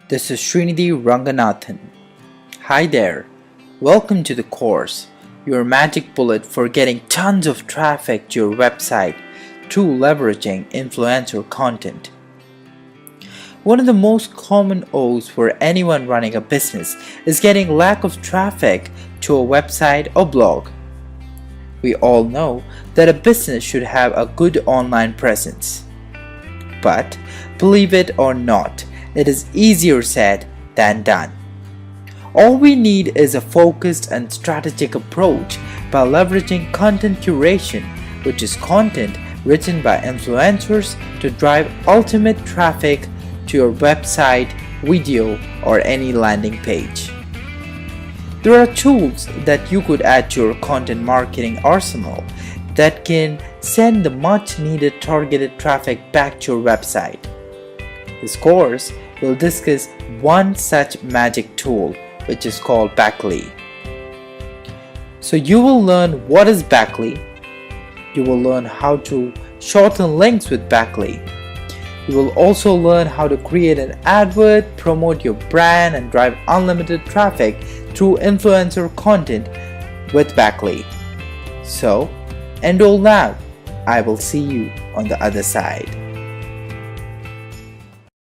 This is Srinidhi Ranganathan. Hi there. Welcome to the course, your magic bullet for getting tons of traffic to your website through leveraging influencer content. One of the most common O's for anyone running a business is getting lack of traffic to a website or blog. We all know that a business should have a good online presence. But believe it or not, it is easier said than done. All we need is a focused and strategic approach by leveraging content curation, which is content written by influencers to drive ultimate traffic to your website, video, or any landing page. There are tools that you could add to your content marketing arsenal that can send the much needed targeted traffic back to your website. This course will discuss one such magic tool, which is called Backly. So you will learn what is Backly. You will learn how to shorten links with Backly. You will also learn how to create an advert, promote your brand, and drive unlimited traffic through influencer content with Backly. So, enroll now. I will see you on the other side.